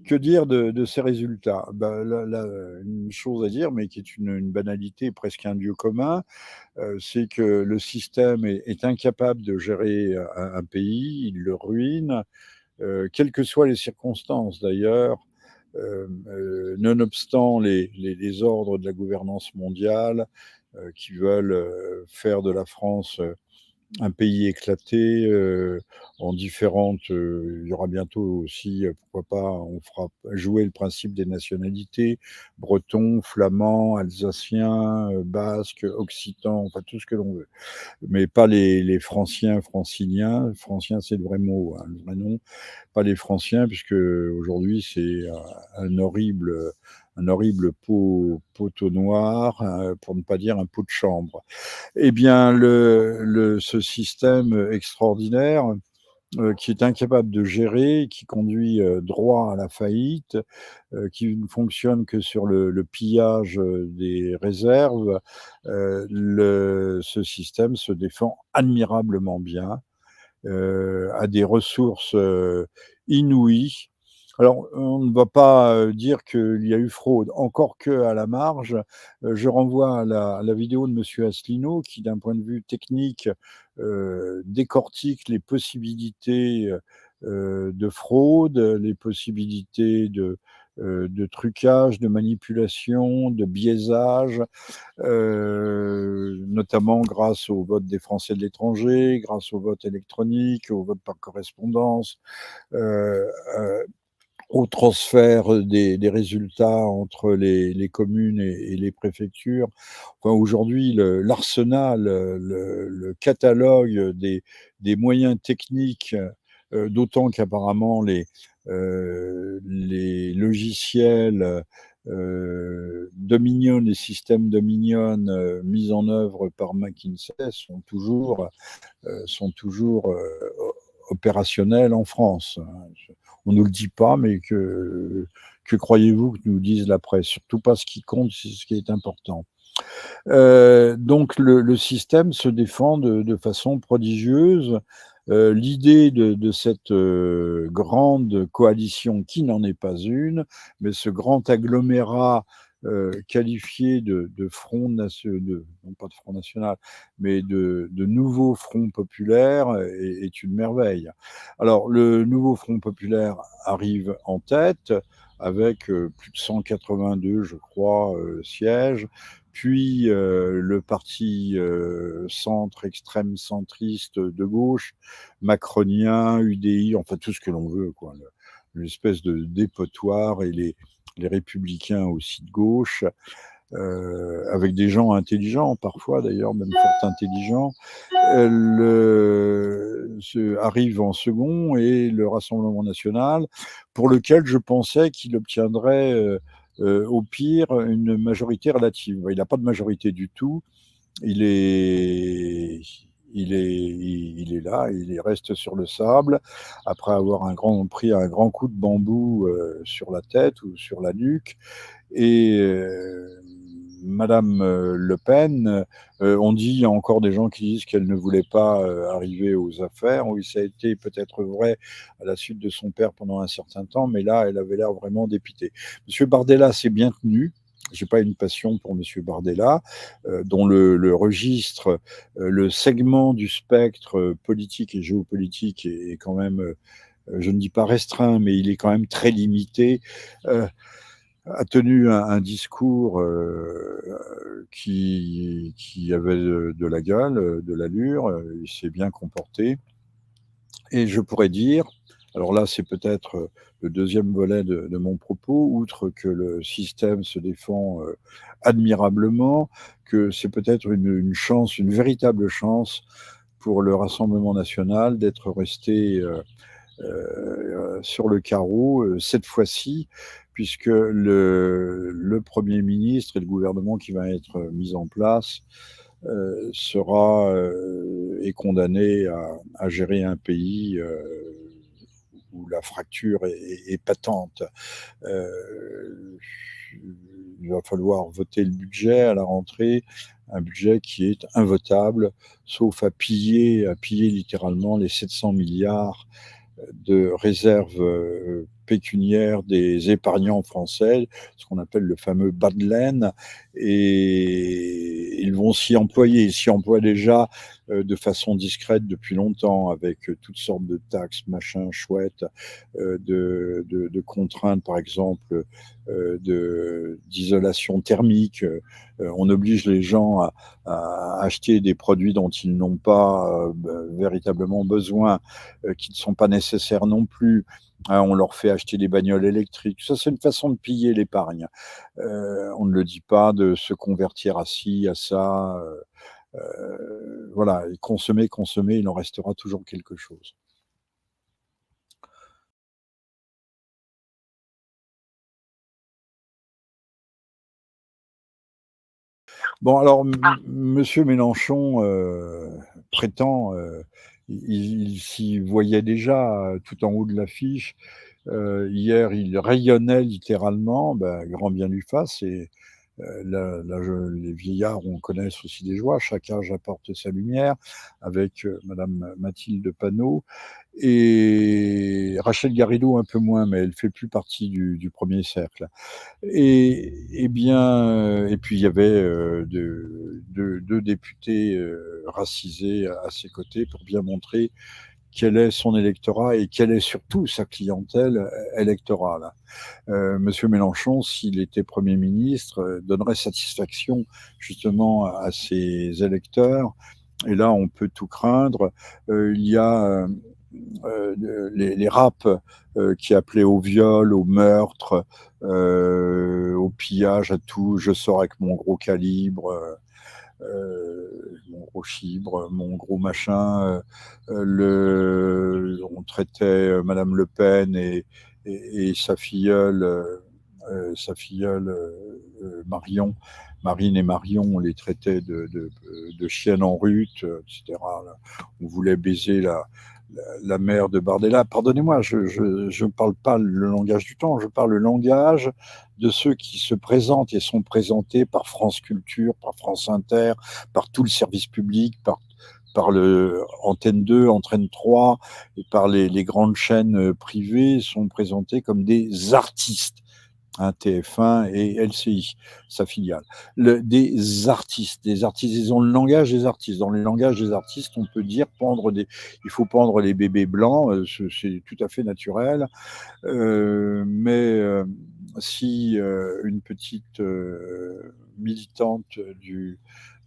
Que dire de ces résultats? Bah, là, une chose à dire, mais qui est une banalité, presque un lieu commun, c'est que le système est incapable de gérer un pays, il le ruine, quelles que soient les circonstances d'ailleurs, nonobstant les ordres de la gouvernance mondiale, qui veulent faire de la France un pays éclaté en différentes. Il y aura bientôt aussi, pourquoi pas, on fera jouer le principe des nationalités, breton, flamand, alsacien, basque, occitan, enfin tout ce que l'on veut. Mais pas les franciens, franciliens. Franciens, c'est le vrai mot, hein, le vrai nom. Pas les franciens, puisque aujourd'hui c'est un horrible, un horrible poteau noir, pour ne pas dire un pot de chambre. Eh bien, ce système extraordinaire qui est incapable de gérer, qui conduit droit à la faillite, qui ne fonctionne que sur le pillage des réserves, ce système se défend admirablement bien, a des ressources inouïes. Alors, on ne va pas dire qu'il y a eu fraude, encore que à la marge. Je renvoie à la vidéo de Monsieur Asselineau qui, d'un point de vue technique, décortique les possibilités de fraude, les possibilités de trucage, de manipulation, de biaisage, notamment grâce au vote des Français de l'étranger, grâce au vote électronique, au vote par correspondance, euh, euh, au transfert des résultats entre les communes et les préfectures. Enfin, aujourd'hui, l'arsenal, le catalogue des moyens techniques, d'autant qu'apparemment les logiciels Dominion, les systèmes Dominion mis en œuvre par McKinsey sont toujours opérationnels en France. On ne nous le dit pas, mais que croyez-vous que nous dise la presse? Surtout pas ce qui compte, c'est ce qui est important. Donc le système se défend de façon prodigieuse. L'idée de cette grande coalition, qui n'en est pas une, mais ce grand agglomérat qualifié de front national, non pas de front national, mais de nouveau front populaire est une merveille. Alors le nouveau front populaire arrive en tête avec plus de 182, je crois, sièges, puis le parti centre, extrême centriste de gauche, macronien, UDI, enfin tout ce que l'on veut, quoi, une espèce de dépotoir, et les républicains aussi de gauche, avec des gens intelligents, parfois d'ailleurs, même fort intelligents, arrive en second, et le Rassemblement national, pour lequel je pensais qu'il obtiendrait au pire une majorité relative. Il n'a pas de majorité du tout. Il est, il est là, il reste sur le sable après avoir pris un grand coup de bambou sur la tête ou sur la nuque. Et Madame Le Pen, on dit, il y a encore des gens qui disent qu'elle ne voulait pas arriver aux affaires. Oui, ça a été peut-être vrai à la suite de son père pendant un certain temps, mais là, elle avait l'air vraiment dépitée. Monsieur Bardella s'est bien tenu. J'ai pas une passion pour Monsieur Bardella, dont le registre, le segment du spectre politique et géopolitique est quand même, je ne dis pas restreint, mais il est quand même très limité. Euh, a tenu un discours qui avait de la gueule, de l'allure, il s'est bien comporté. Et je pourrais dire, alors là c'est peut-être le deuxième volet de mon propos, outre que le système se défend admirablement, que c'est peut-être une chance, une véritable chance pour le Rassemblement national d'être resté sur le carreau cette fois-ci, puisque le Premier ministre et le gouvernement qui va être mis en place est condamné à gérer un pays où la fracture est patente. Euh, il va falloir voter le budget à la rentrée, un budget qui est invotable, sauf à piller littéralement les 700 milliards de réserves pécuniaire des épargnants français, ce qu'on appelle le fameux bas de laine, et ils vont s'y employer. Ils s'y emploient déjà de façon discrète depuis longtemps, avec toutes sortes de taxes, machins chouettes, de contraintes, par exemple, d'isolation thermique. On oblige les gens à acheter des produits dont ils n'ont pas véritablement besoin, qui ne sont pas nécessaires non plus. Hein, on leur fait acheter des bagnoles électriques. Ça, c'est une façon de piller l'épargne. On ne le dit pas, de se convertir à ci, à ça. Voilà, et consommer, consommer, il en restera toujours quelque chose. Bon, alors, Monsieur Mélenchon prétend, il s'y voyait déjà tout en haut de l'affiche. Hier, il rayonnait littéralement, ben, grand bien lui fasse. Et les vieillards, on connaisse aussi des joies, chaque âge apporte sa lumière, avec Madame Mathilde Panot. Et Rachel Garrido un peu moins, mais elle fait plus partie du premier cercle. Et bien, et puis il y avait deux députés racisés à ses côtés, pour bien montrer quel est son électorat et quelle est surtout sa clientèle électorale. Monsieur Mélenchon, s'il était Premier ministre, donnerait satisfaction justement à ses électeurs. Et là, on peut tout craindre. Il y a les raps qui appelaient au viol, au meurtre, au pillage, à tout. Je sors avec mon gros calibre, mon gros chibre, mon gros machin. On traitait Madame Le Pen et sa filleule Marion, Marine et Marion, on les traitait de chiennes en rut, etc. On voulait baiser la mère de Bardella. Pardonnez-moi, je ne parle pas le langage du temps, je parle le langage de ceux qui se présentent et sont présentés par France Culture, par France Inter, par tout le service public, par le Antenne 2, Antenne 3, et par les grandes chaînes privées, sont présentés comme des artistes. Hein, TF1 et LCI, sa filiale. Des artistes, ils ont le langage des artistes. Dans le langage des artistes, on peut dire il faut pendre les bébés blancs, c'est tout à fait naturel. Mais si une petite militante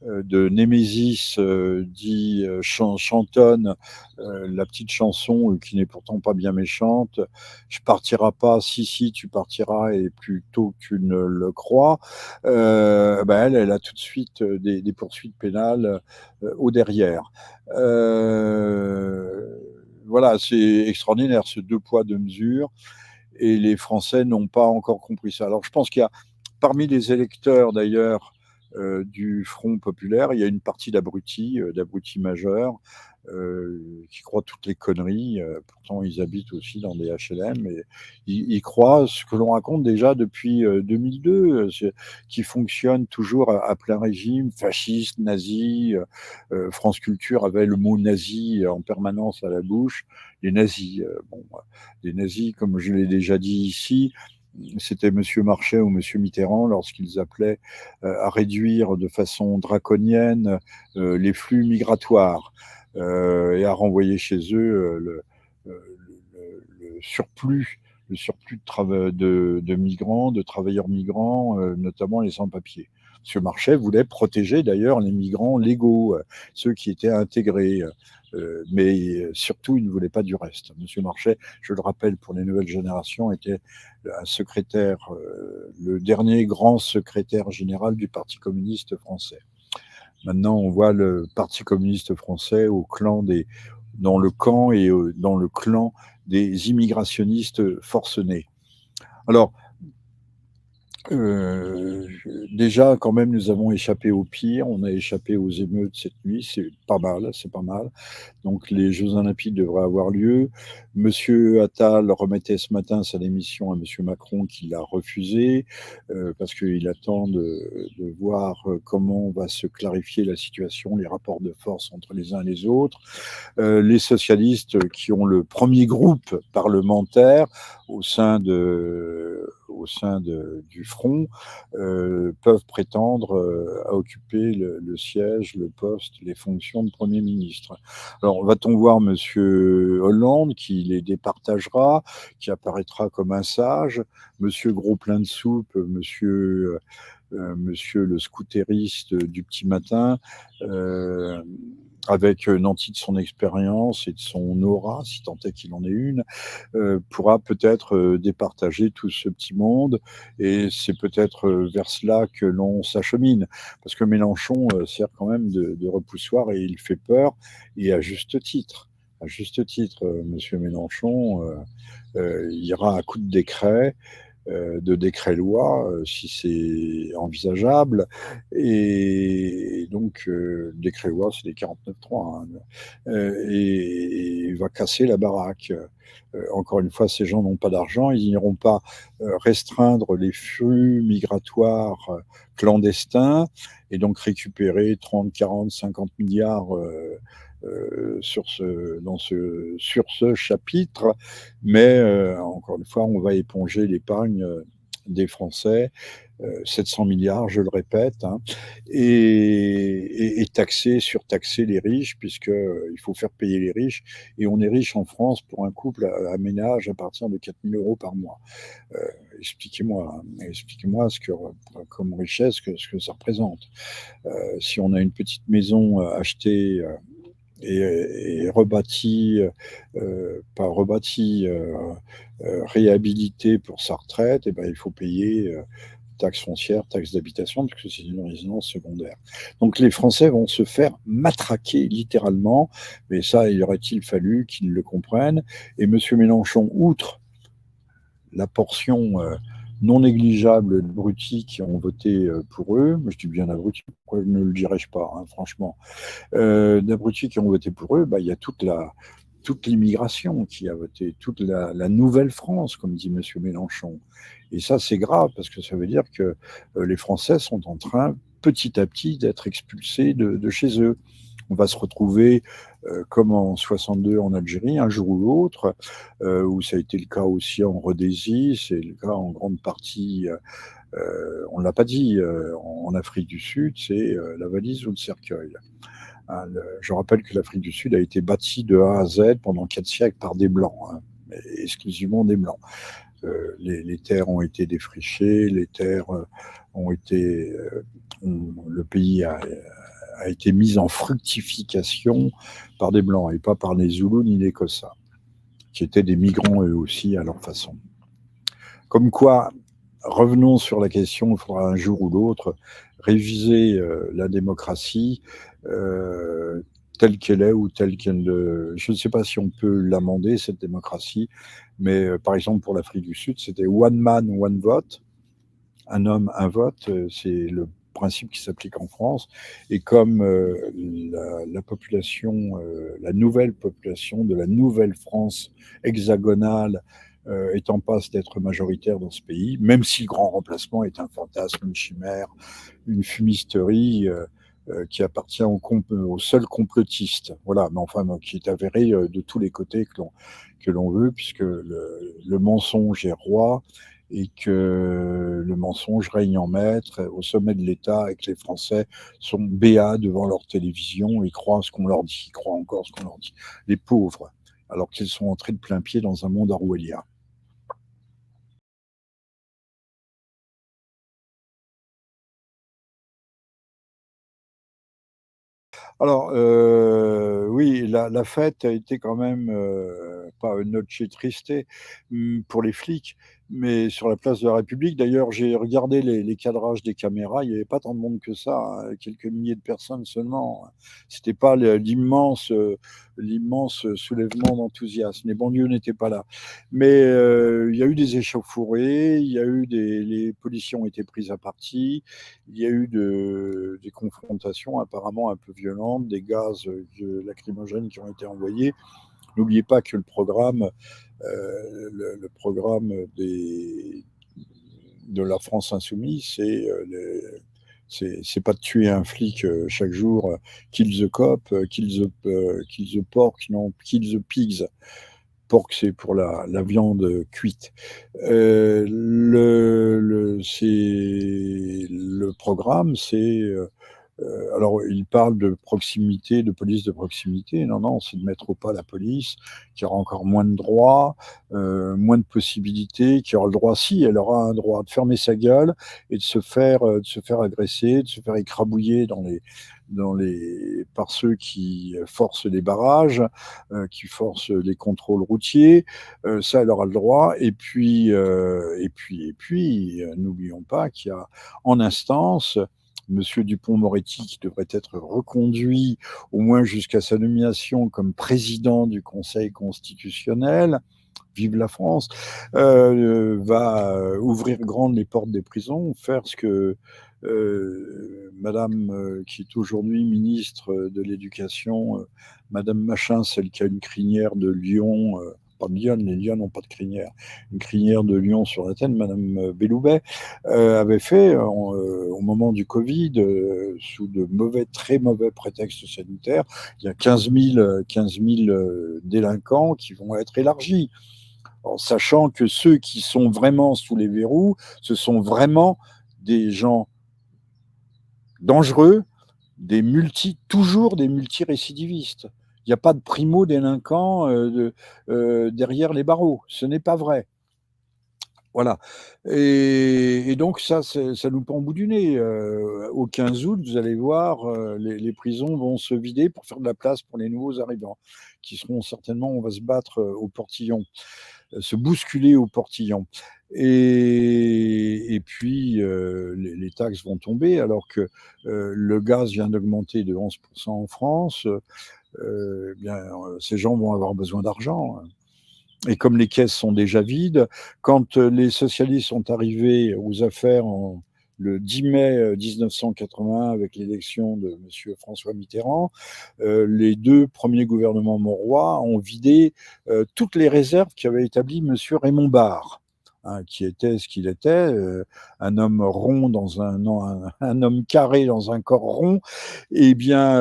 de Némésis dit chantonne la petite chanson qui n'est pourtant pas bien méchante, je partirai pas, si, si, tu partiras, et plutôt que tu ne le crois, bah elle a tout de suite des poursuites pénales au derrière. Voilà, c'est extraordinaire, ce deux poids, deux mesures, et les Français n'ont pas encore compris ça. Alors je pense qu'il y a, parmi les électeurs d'ailleurs, du Front populaire, il y a une partie d'abrutis majeurs, qui croient toutes les conneries. Pourtant, ils habitent aussi dans des HLM, et ils croient ce que l'on raconte déjà depuis 2002, qui fonctionne toujours à plein régime, fasciste, nazi. France Culture avait le mot nazi en permanence à la bouche. Les nazis, bon, les nazis, comme je l'ai déjà dit ici, c'était Monsieur Marchais ou Monsieur Mitterrand lorsqu'ils appelaient à réduire de façon draconienne les flux migratoires et à renvoyer chez eux le surplus, de migrants, de travailleurs migrants, notamment les sans-papiers. Monsieur Marchais voulait protéger d'ailleurs les migrants légaux, ceux qui étaient intégrés. Mais surtout, il ne voulait pas du reste. Monsieur Marchais, je le rappelle pour les nouvelles générations, était un secrétaire, le dernier grand secrétaire général du Parti communiste français. Maintenant, on voit le Parti communiste français dans le camp et dans le clan des immigrationnistes forcenés. Alors, Déjà, quand même, nous avons échappé au pire. On a échappé aux émeutes cette nuit, c'est pas mal, c'est pas mal. Donc les jeux olympiques devraient avoir lieu. Monsieur Attal remettait ce matin sa démission à monsieur Macron qui l'a refusé, parce qu'il attend de voir, comment va se clarifier la situation, les rapports de force entre les uns et les autres. Les socialistes qui ont le premier groupe parlementaire au sein du Front peuvent prétendre à occuper le siège, le poste, les fonctions de Premier ministre. Alors, va-t-on voir Monsieur Hollande qui les départagera, qui apparaîtra comme un sage, Monsieur Gros plein de soupe, Monsieur le scooteriste du petit matin, avec nanti de son expérience et de son aura, si tant est qu'il en ait une, pourra peut-être départager tout ce petit monde. Et c'est peut-être vers cela que l'on s'achemine. Parce que Mélenchon sert quand même de repoussoir et il fait peur, et à juste titre. À juste titre, Monsieur Mélenchon ira à coup de décret-loi, si c'est envisageable. Et donc, décret-loi, c'est les 49.3, hein. Et il va casser la baraque. Encore une fois, ces gens n'ont pas d'argent, ils n'iront pas restreindre les flux migratoires clandestins et donc récupérer 30, 40, 50 milliards sur ce chapitre. Mais encore une fois, on va éponger l'épargne des Français, 700 milliards, je le répète, hein, et taxer, surtaxer les riches, puisque il faut faire payer les riches. Et on est riche en France pour un couple à ménage à partir de 4 000 euros par mois. Euh, expliquez-moi, hein, expliquez-moi comme richesse, ce que ça représente. Si on a une petite maison achetée et rebâti, pas rebâti, réhabilité pour sa retraite, et ben, il faut payer taxes foncières, taxes d'habitation, parce que c'est une résidence secondaire. Donc les Français vont se faire matraquer littéralement, mais ça, il aurait-il fallu qu'ils le comprennent. Et M. Mélenchon, outre la portion non négligeable d'abrutis qui ont voté pour eux, je dis bien abrutis, pourquoi ne le dirais-je pas, hein, franchement, d'abrutis qui ont voté pour eux, bah, il y a toute l'immigration qui a voté, toute la nouvelle France, comme dit M. Mélenchon. Et ça, c'est grave, parce que ça veut dire que les Français sont en train, petit à petit, d'être expulsés de chez eux. On va se retrouver comme en 62 en Algérie, un jour ou l'autre, où ça a été le cas aussi en Rhodésie, c'est le cas en grande partie, on ne l'a pas dit, en Afrique du Sud, c'est la valise ou le cercueil. Hein, je rappelle que l'Afrique du Sud a été bâtie de A à Z pendant 4 siècles par des Blancs, hein, exclusivement des Blancs. Les terres ont été défrichées, les terres ont été, le pays a été mis en fructification par des Blancs et pas par les Zoulous ni les Cossas, qui étaient des migrants eux aussi à leur façon. Comme quoi, revenons sur la question, il faudra un jour ou l'autre réviser la démocratie telle qu'elle est ou telle qu'elle. Je ne sais pas si on peut l'amender, cette démocratie, mais par exemple pour l'Afrique du Sud, c'était one man, one vote, un homme, un vote, c'est le principe qui s'applique en France. Et comme la population, la nouvelle population de la nouvelle France hexagonale est en passe d'être majoritaire dans ce pays, même si le grand remplacement est un fantasme, une chimère, une fumisterie qui appartient aux seuls complotistes. Voilà, mais enfin, qui est avéré de tous les côtés que l'on veut, puisque le mensonge est roi et que le mensonge règne en maître au sommet de l'État et que les Français sont béats devant leur télévision et croient ce qu'on leur dit, croient encore ce qu'on leur dit. Les pauvres, alors qu'ils sont entrés de plein pied dans un monde orwellien. Alors, oui, la fête a été quand même pas une noche triste pour les flics, mais sur la place de la République. D'ailleurs, j'ai regardé les cadrages des caméras, il n'y avait pas tant de monde que ça, hein, quelques milliers de personnes seulement. C'était pas l'immense soulèvement d'enthousiasme. Les banlieues n'étaient pas là. Mais il y a eu des échauffourées, il y a eu les policiers ont été pris à partie, il y a eu des confrontations apparemment un peu violentes, des gaz lacrymogènes qui ont été envoyés. N'oubliez pas que le programme de la France insoumise, c'est pas de tuer un flic chaque jour, kill the cop, kill the pork, non, kill the pigs. Pork, c'est pour la viande cuite. Le programme, c'est alors, il parle de proximité, de police de proximité. Non, non, c'est de mettre au pas la police, qui aura encore moins de droits, moins de possibilités, qui aura le droit, si, elle aura un droit de fermer sa gueule et de se faire agresser, de se faire écrabouiller par ceux qui forcent les barrages, qui forcent les contrôles routiers. Ça, elle aura le droit. N'oublions pas qu'il y a en instance Monsieur Dupond-Moretti, qui devrait être reconduit au moins jusqu'à sa nomination comme président du Conseil constitutionnel, vive la France, va ouvrir grandes les portes des prisons, faire ce que Madame, qui est aujourd'hui ministre de l'Éducation, Madame Machin, celle qui a une crinière de lion, pas de lionne, les lions n'ont pas de crinière, une crinière de lion sur la tête, Madame Belloubet, avait fait au moment du Covid, sous de très mauvais prétextes sanitaires, il y a 15 000 délinquants qui vont être élargis. En sachant que ceux qui sont vraiment sous les verrous, ce sont vraiment des gens dangereux, toujours des multirécidivistes. Il n'y a pas de primo-délinquants derrière les barreaux. Ce n'est pas vrai. Voilà. Et donc, ça nous pend au bout du nez. Au 15 août, vous allez voir, les prisons vont se vider pour faire de la place pour les nouveaux arrivants, qui seront certainement, on va se battre au portillon, se bousculer au portillon. Et puis, les taxes vont tomber, alors que le gaz vient d'augmenter de 11% en France. Ces gens vont avoir besoin d'argent. Et comme les caisses sont déjà vides, quand les socialistes sont arrivés aux affaires le 10 mai 1981 avec l'élection de M. François Mitterrand, les deux premiers gouvernements Mauroy ont vidé toutes les réserves qu'avait établies M. Raymond Barre. Hein, qui était ce qu'il était, un homme rond un homme carré dans un corps rond. Eh bien,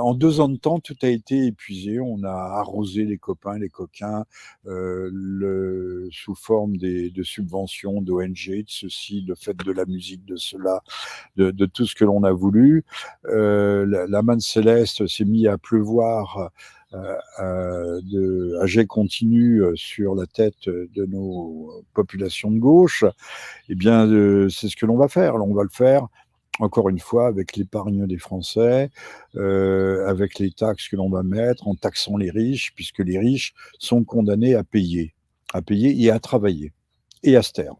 en 2 ans de temps, tout a été épuisé. On a arrosé les copains, les coquins, sous forme de subventions, d'ONG, de ceci, de fête de la musique, de cela, de tout ce que l'on a voulu. La manne céleste s'est mise à pleuvoir à jet continu sur la tête de nos populations de gauche. Eh bien, c'est ce que l'on va faire. On va le faire encore une fois, avec l'épargne des Français, avec les taxes que l'on va mettre, en taxant les riches, puisque les riches sont condamnés à payer et à travailler, et à se taire.